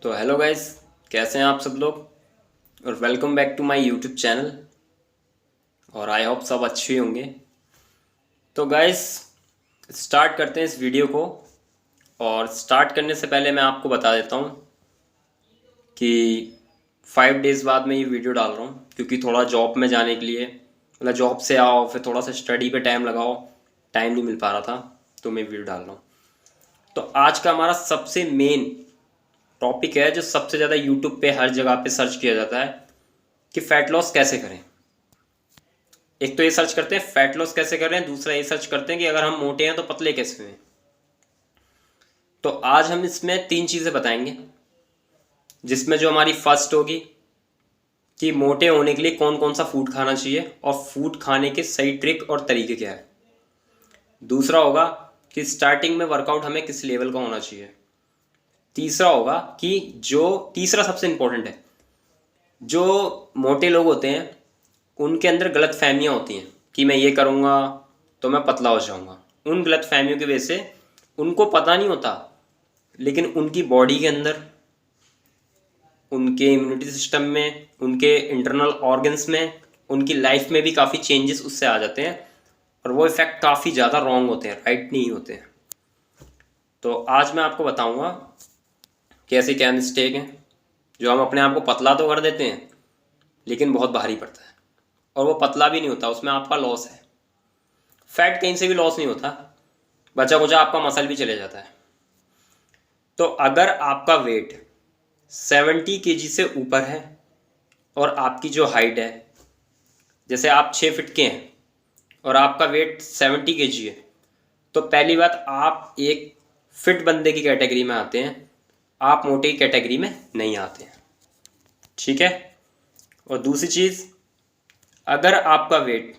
तो hello guys, कैसे हैं आप सब लोग। और welcome back to my YouTube channel. और आई होप सब अच्छे होंगे। तो गाइस, स्टार्ट करते हैं इस वीडियो को। और स्टार्ट करने से पहले मैं आपको बता देता हूँ कि 5 डेज़ बाद मैं ये वीडियो डाल रहा हूँ, क्योंकि थोड़ा जॉब में जाने के लिए, मतलब जॉब से आओ फिर थोड़ा सा स्टडी पे टाइम लगाओ, टाइम नहीं मिल पा रहा था, तो मैं वीडियो डाल रहा हूँ। तो आज का हमारा सबसे मेन टॉपिक है जो सबसे ज़्यादा यूट्यूब पे हर जगह पे सर्च किया जाता है कि फ़ैट लॉस कैसे करें। एक तो ये सर्च करते हैं फैट लॉस कैसे करें, दूसरा ये सर्च करते हैं कि अगर हम मोटे हैं तो पतले कैसे हुए। तो आज हम इसमें 3 चीज़ें बताएंगे, जिसमें जो हमारी फर्स्ट होगी कि मोटे होने के लिए कौन कौन सा फूड खाना चाहिए और फूड खाने के सही ट्रिक और तरीके क्या है। दूसरा होगा कि स्टार्टिंग में वर्कआउट हमें किस लेवल का होना चाहिए। तीसरा होगा कि जो तीसरा सबसे इंपॉर्टेंट है, जो मोटे लोग होते हैं उनके अंदर गलत फहमियाँ होती हैं कि मैं ये करूँगा तो मैं पतला हो जाऊँगा। उन गलत फहमियों की वजह से उनको पता नहीं होता, लेकिन उनकी बॉडी के अंदर, उनके इम्यूनिटी सिस्टम में, उनके इंटरनल ऑर्गन्स में, उनकी लाइफ में भी काफ़ी चेंजेस उससे आ जाते हैं और वो इफ़ेक्ट काफ़ी ज़्यादा रॉन्ग होते हैं, राइट नहीं होते हैं। तो आज मैं आपको बताऊँगा कि ऐसे क्या मिस्टेक हैं जो हम अपने आप को पतला तो कर देते हैं लेकिन बहुत भारी पड़ता है, और वो पतला भी नहीं होता, उसमें आपका लॉस है। फैट कहीं से भी लॉस नहीं होता, बचा कुचा आपका मसल भी चले जाता है। तो अगर आपका वेट 70 kg से ऊपर है और आपकी जो हाइट है, जैसे आप 6 फीट के हैं और आपका वेट 70 kg है, तो पहली बात आप एक फिट बंदे की कैटेगरी में आते हैं, आप मोटे की कैटेगरी में नहीं आते हैं, ठीक है। और दूसरी चीज़, अगर आपका वेट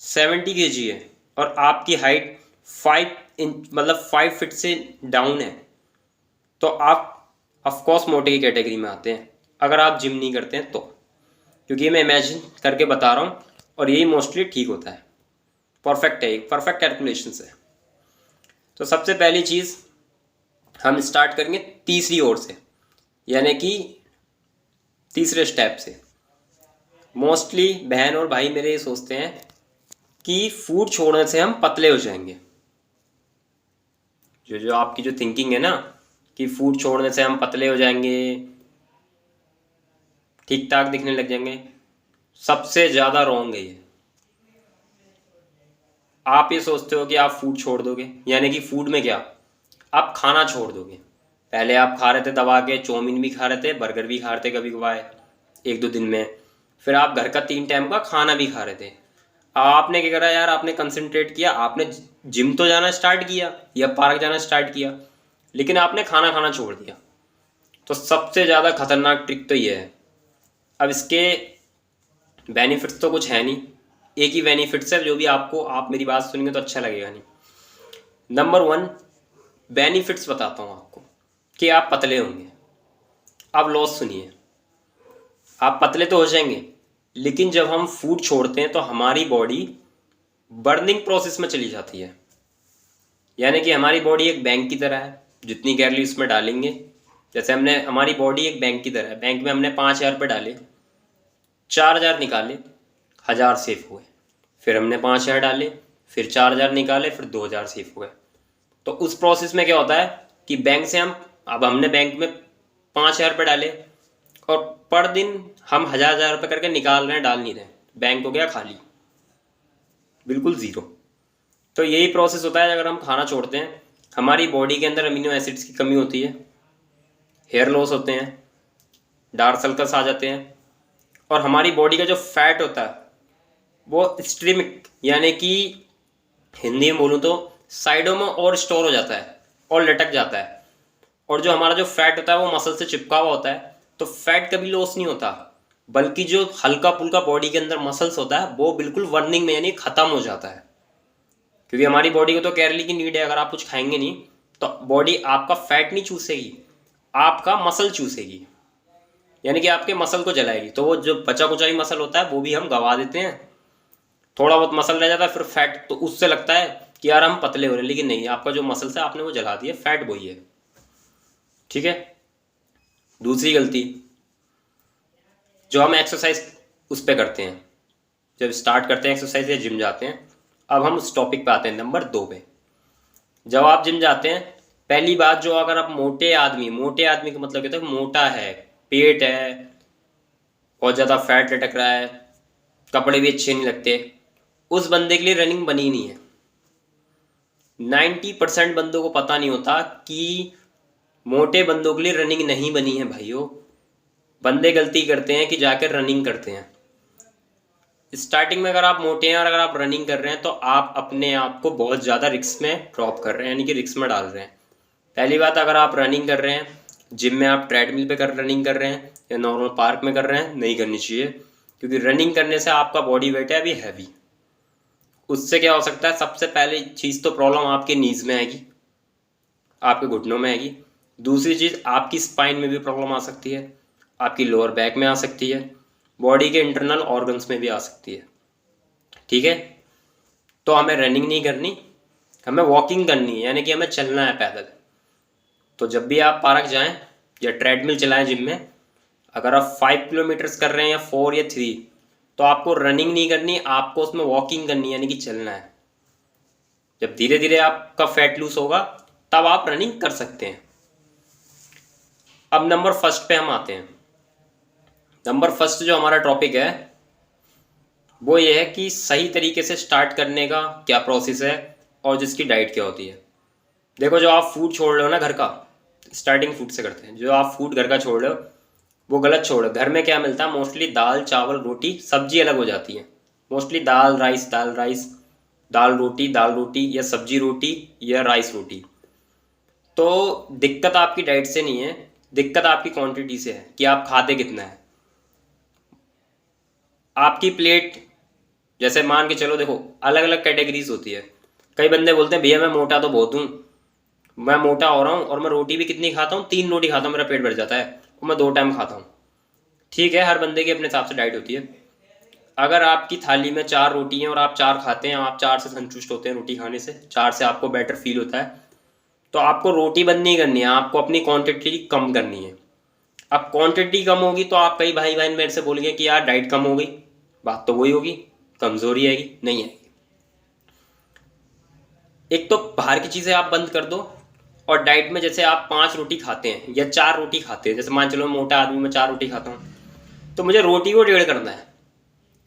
70 kg है और आपकी हाइट 5 इंच मतलब 5 फीट से डाउन है, तो आप ऑफकोर्स मोटे की कैटेगरी में आते हैं, अगर आप जिम नहीं करते हैं तो। क्योंकि ये मैं इमेजिन करके बता रहा हूँ और यही मोस्टली ठीक होता है, परफेक्ट है, एक परफेक्ट कैलकुलेशन है। तो सबसे पहली चीज़ हम स्टार्ट करेंगे तीसरी ओर से, यानी कि तीसरे स्टेप से। मोस्टली बहन और भाई मेरे ये सोचते हैं कि फूड छोड़ने से हम पतले हो जाएंगे। जो जो आपकी जो थिंकिंग है ना कि फूड छोड़ने से हम पतले हो जाएंगे, ठीक ठाक दिखने लग जाएंगे, सबसे ज़्यादा रॉन्ग है ये। आप ये सोचते हो कि आप फूड छोड़ दोगे, यानी कि फूड में क्या, आप खाना छोड़ दोगे। पहले आप खा रहे थे दबा के, चाउमीन भी खा रहे थे, बर्गर भी खा रहे थे कभी कभार 1-2 दिन में, फिर आप घर का 3 टाइम का खाना भी खा रहे थे। आपने क्या करा यार, आपने कंसंट्रेट किया, आपने जिम तो जाना स्टार्ट किया या पार्क जाना स्टार्ट किया, लेकिन आपने खाना खाना छोड़ दिया। तो सबसे ज़्यादा खतरनाक ट्रिक तो ये है। अब इसके बेनिफिट्स तो कुछ है नहीं, एक ही बेनिफिट्स है जो भी आपको, आप मेरी बात सुनेंगे तो अच्छा लगेगा नहीं। नंबर 1 बेनिफिट्स बताता हूँ आपको कि आप पतले होंगे। अब लॉस सुनिए, आप पतले तो हो जाएंगे, लेकिन जब हम फूड छोड़ते हैं तो हमारी बॉडी बर्निंग प्रोसेस में चली जाती है। यानी कि हमारी बॉडी एक बैंक की तरह है, जितनी कैलोरी उसमें डालेंगे, जैसे हमने, हमारी बॉडी एक बैंक की तरह है, बैंक में हमने 5,000 रुपये डाले, 4,000 निकाले, 1,000 सेफ हुए, फिर हमने 5,000 डाले, फिर 4,000 निकाले, फिर 2,000 सेफ हुए। तो उस प्रोसेस में क्या होता है कि बैंक से हम, अब हमने बैंक में 5,000 रुपये डाले और पर दिन हम 1,000 रुपये करके निकाल रहे हैं, डाल नहीं रहे, बैंक हो गया खाली, बिल्कुल ज़ीरो। तो यही प्रोसेस होता है अगर हम खाना छोड़ते हैं। हमारी बॉडी के अंदर अमीनो एसिड्स की कमी होती है, हेयर लॉस होते हैं, डार्क सर्कल्स आ जाते हैं, और हमारी बॉडी का जो फैट होता है वो स्ट्रीमिक, यानी कि हिंदी में बोलूँ तो साइडों में और स्टोर हो जाता है और लटक जाता है। और जो हमारा जो फैट होता है वो मसल से चिपका हुआ होता है, तो फैट कभी लॉस नहीं होता, बल्कि जो हल्का फुल्का बॉडी के अंदर मसल्स होता है वो बिल्कुल वर्निंग में, यानी ख़त्म हो जाता है। क्योंकि हमारी बॉडी को तो कैलोरी की नीड है, अगर आप कुछ खाएंगे नहीं तो बॉडी आपका फैट नहीं चूसेगी, आपका मसल चूसेगी, यानी कि आपके मसल को जलाएगी। तो वो जो बचा कुचा ही मसल होता है वो भी हम गवा देते हैं, थोड़ा बहुत मसल रह जाता है, फिर फैट, तो उससे लगता है कि यार हम पतले हो रहे हैं, लेकिन नहीं, आपका जो मसल है आपने वो जला दिया, फैट वही है, ठीक है। दूसरी गलती, जो हम एक्सरसाइज उस पे करते हैं, जब स्टार्ट करते हैं एक्सरसाइज या जिम जाते हैं, अब हम उस टॉपिक पे आते हैं नंबर 2 पे। जब आप जिम जाते हैं, पहली बात, जो अगर आप मोटे आदमी का मतलब कहते हैं मोटा है, पेट है, बहुत ज़्यादा फैट लटक रहा है, कपड़े भी अच्छे नहीं लगते, उस बंदे के लिए रनिंग बनी नहीं है। 90% बंदों को पता नहीं होता कि मोटे बंदों के लिए रनिंग नहीं बनी है भाइयों। बंदे गलती करते हैं कि जाकर रनिंग करते हैं। स्टार्टिंग में अगर आप मोटे हैं और अगर आप रनिंग कर रहे हैं तो आप अपने आप को बहुत ज़्यादा रिस्क में ड्रॉप कर रहे हैं, यानी कि रिस्क में डाल रहे हैं। पहली बात, अगर आप रनिंग कर रहे हैं, जिम में आप ट्रेडमिल पे रनिंग कर रहे हैं या नॉर्मल पार्क में कर रहे हैं, नहीं करनी चाहिए, क्योंकि रनिंग करने से आपका बॉडी वेट है अभी हैवी। उससे क्या हो सकता है, सबसे पहली चीज़ तो प्रॉब्लम आपके नीज में आएगी, आपके घुटनों में आएगी। दूसरी चीज़, आपकी स्पाइन में भी प्रॉब्लम आ सकती है, आपकी लोअर बैक में आ सकती है, बॉडी के इंटरनल ऑर्गन्स में भी आ सकती है। ठीक है, तो हमें रनिंग नहीं करनी, हमें वॉकिंग करनी है, यानी कि हमें चलना है पैदल। तो जब भी आप पार्क जाएं या ट्रेडमिल चलाएं जिम में, अगर आप 5 किलोमीटर्स कर रहे हैं या 4 या 3, तो आपको रनिंग नहीं करनी, आपको उसमें वॉकिंग करनी है, यानी कि चलना है। जब धीरे धीरे आपका फैट लूज होगा तब आप रनिंग कर सकते हैं। अब नंबर फर्स्ट पे हम आते हैं। नंबर फर्स्ट जो हमारा टॉपिक है वो ये है कि सही तरीके से स्टार्ट करने का क्या प्रोसेस है और जिसकी डाइट क्या होती है। देखो, जो आप फूड छोड़ रहे हो ना घर का, स्टार्टिंग फूड से करते हैं, जो आप फूड घर का छोड़ रहे हो वो गलत छोड़ रहे हो। घर में क्या मिलता है, मोस्टली दाल चावल रोटी, सब्जी अलग हो जाती है। मोस्टली दाल राइस, दाल रोटी या सब्जी रोटी या राइस रोटी। तो दिक्कत आपकी डाइट से नहीं है, दिक्कत आपकी क्वांटिटी से है कि आप खाते कितना है। आपकी प्लेट, जैसे मान के चलो, देखो अलग अलग कैटेगरीज होती है। कई बंदे बोलते हैं भैया मैं मोटा तो बहुत हूँ, मैं मोटा हो रहा हूँ और मैं रोटी भी कितनी खाता हूँ, 3 रोटी खाता हूँ, मेरा पेट भर जाता है और मैं 2 टाइम खाता हूँ। ठीक है, हर बंदे की अपने हिसाब से डाइट होती है। अगर आपकी थाली में 4 रोटी हैं और आप 4 खाते हैं, आप 4 से संतुष्ट होते हैं रोटी खाने से, 4 से आपको बेटर फील होता है, तो आपको रोटी बंद नहीं करनी है, आपको अपनी क्वांटिटी कम करनी है। अब क्वांटिटी कम होगी तो आप कई भाई बहन मेरे से बोलेंगे कि यार डाइट कम हो गई, बात तो वही होगी, कमजोरी आएगी, नहीं आएगी। एक तो बाहर की चीज़ें आप बंद कर दो, और डाइट में जैसे आप 5 रोटी खाते हैं या 4 रोटी खाते हैं, जैसे मान चलो मोटा आदमी में 4 रोटी खाता हूँ, तो मुझे रोटी को 1.5 करना है।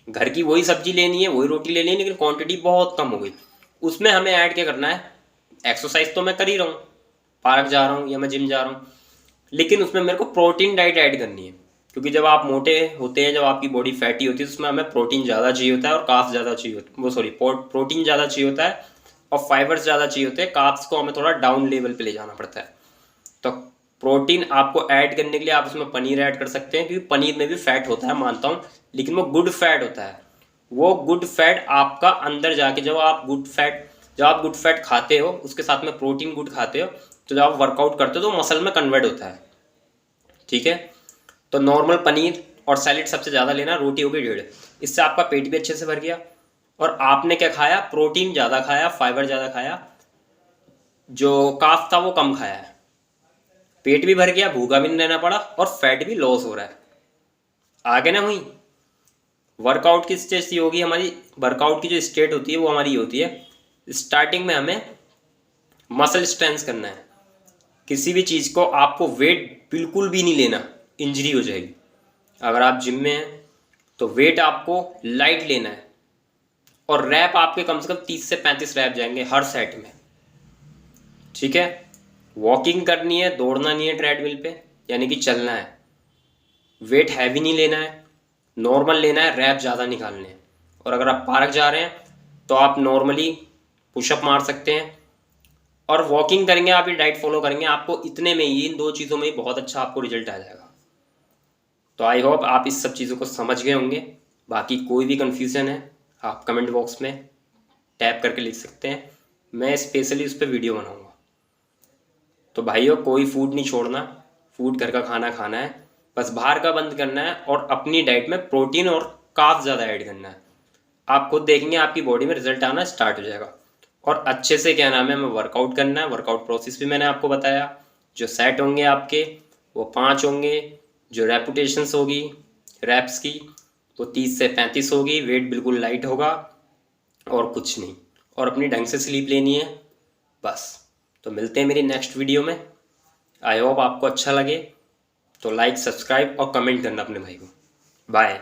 घर की वही सब्जी लेनी है, वही रोटी लेनी है, लेकिन क्वांटिटी बहुत कम हो गई। उसमें हमें ऐड क्या करना है, एक्सरसाइज तो मैं कर ही रहा हूँ, पार्क जा रहा हूँ या मैं जिम जा रहा हूँ, लेकिन उसमें मेरे को प्रोटीन डाइट ऐड करनी है। क्योंकि जब आप मोटे होते हैं, जब आपकी बॉडी फैटी होती है, तो उसमें हमें प्रोटीन ज़्यादा चाहिए होता है और कार्ब्स ज़्यादा चाहिए होता है, प्रोटीन ज़्यादा चाहिए होता है और फाइबर्स ज़्यादा चाहिए होते हैं। कार्ब्स को हमें थोड़ा डाउन लेवल पे ले जाना पड़ता है। तो प्रोटीन आपको ऐड करने के लिए आप उसमें पनीर ऐड कर सकते हैं, क्योंकि पनीर में भी फैट होता है, मानता हूँ, लेकिन वो गुड फैट होता है। वो गुड फैट आपका अंदर जाके, जब आप गुड फैट खाते हो, उसके साथ में प्रोटीन गुड खाते हो, तो जब आप वर्कआउट करते हो तो मसल में कन्वर्ट होता है। ठीक है, तो नॉर्मल पनीर और सैलेड सबसे ज़्यादा लेना, रोटी होगी 1.5, इससे आपका पेट भी अच्छे से भर गया और आपने क्या खाया, प्रोटीन ज़्यादा खाया, फाइबर ज़्यादा खाया, जो काफ था वो कम खाया है, पेट भी भर गया, भूखा भी नहीं रहना पड़ा और फैट भी लॉस हो रहा है। आगे ना हुई। वर्कआउट की स्टेज होगी हमारी, वर्कआउट की जो स्टेट होती है वो हमारी होती है, स्टार्टिंग में हमें मसल स्ट्रेंथ करना है। किसी भी चीज़ को आपको वेट बिल्कुल भी नहीं लेना, इंजरी हो जाएगी। अगर आप जिम में हैं तो वेट आपको लाइट लेना है और रैप आपके कम से कम 30 से 35 रैप जाएंगे हर सेट में। ठीक है, वॉकिंग करनी है, दौड़ना नहीं है ट्रेडमिल पे, यानी कि चलना है। वेट हैवी नहीं लेना है, नॉर्मल लेना है, रैप ज़्यादा निकालने हैं। और अगर आप पार्क जा रहे हैं तो आप नॉर्मली पुशअप मार सकते हैं और वॉकिंग करेंगे, आप ये डाइट फॉलो करेंगे, आपको इतने में ही, इन 2 चीज़ों में ही बहुत अच्छा आपको रिजल्ट आ जाएगा। तो आई होप आप इस सब चीज़ों को समझ गए होंगे। बाकी कोई भी कन्फ्यूज़न है आप कमेंट बॉक्स में टैप करके लिख सकते हैं, मैं स्पेशली उस पर वीडियो बनाऊँगा। तो भाइयों, कोई फूड नहीं छोड़ना, फूड घर का खाना खाना है, बस बाहर का बंद करना है और अपनी डाइट में प्रोटीन और कार्ब्स ज़्यादा ऐड करना है। आप खुद देखेंगे आपकी बॉडी में रिजल्ट आना स्टार्ट हो जाएगा। और अच्छे से, क्या नाम है, हमें वर्कआउट करना है। वर्कआउट प्रोसेस भी मैंने आपको बताया, जो सेट होंगे आपके वो 5 होंगे। जो रेपुटेशंस होगी रैप्स की वो 30 से 35 होगी। वेट बिल्कुल लाइट होगा और कुछ नहीं, और अपनी ढंग से स्लीप लेनी है बस। तो मिलते हैं मेरी नेक्स्ट वीडियो में। आई होप आपको अच्छा लगे, तो लाइक सब्सक्राइब और कमेंट करना अपने भाई को। बाय।